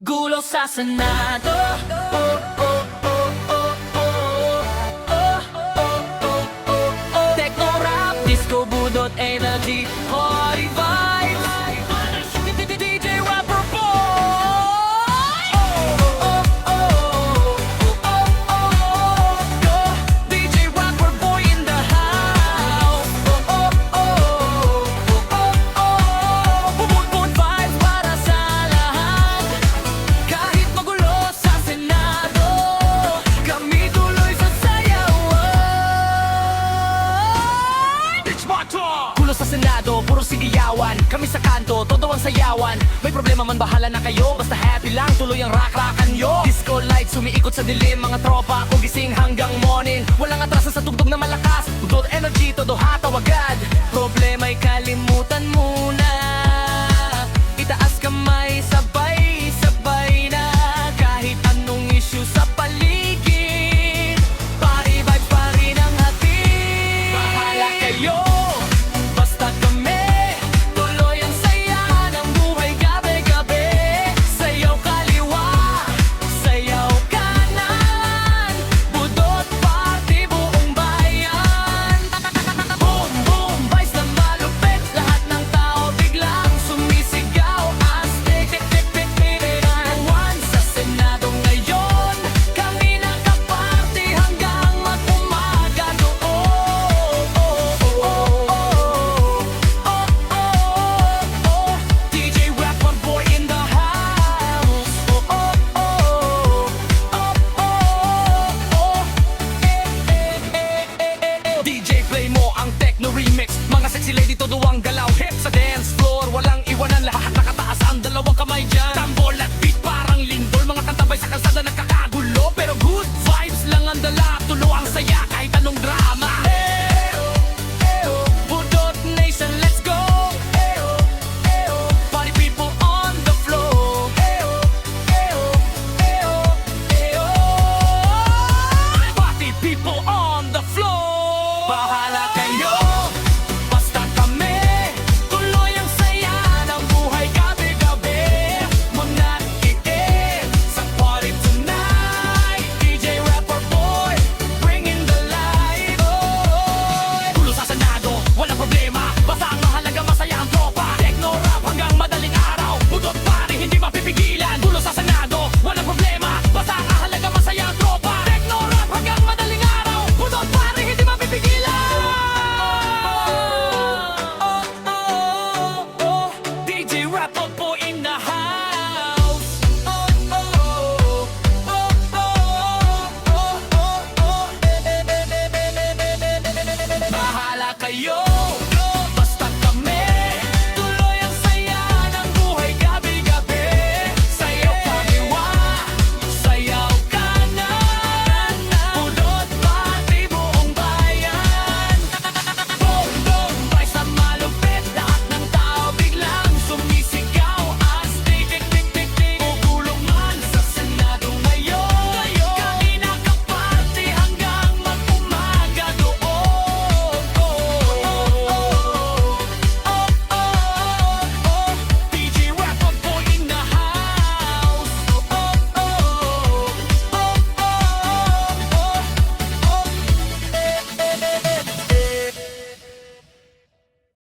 Gulo sa Senado. Oh, oh, oh, oh, oh. Oh, oh, oh, oh, oh. Techno rap, disco, budot, energy, high vibes. DJ Rapper Boy. Oh, oh, oh, oh, oh, oh. Go, DJ Rapper Boy in the house. Oh, oh, oh, oh, oh, oh. Bumudbud vibes para sa lahat. Kahit magulo sa Senado, kami tuloy sa sayawan. It's my turn! Gulo sa Senado, puro sigayawan. Kami sa kanto, todo ang sayawan. May problema man, bahala na kayo. Basta happy lang, tuloy ang rock-rockan nyo. Disco lights, sumiikot sa dilim. Mga tropa, kung gising hanggang morning. Walang atrasan sa tugtog na malakas. Todo energy, todo hataw agad. Problema'y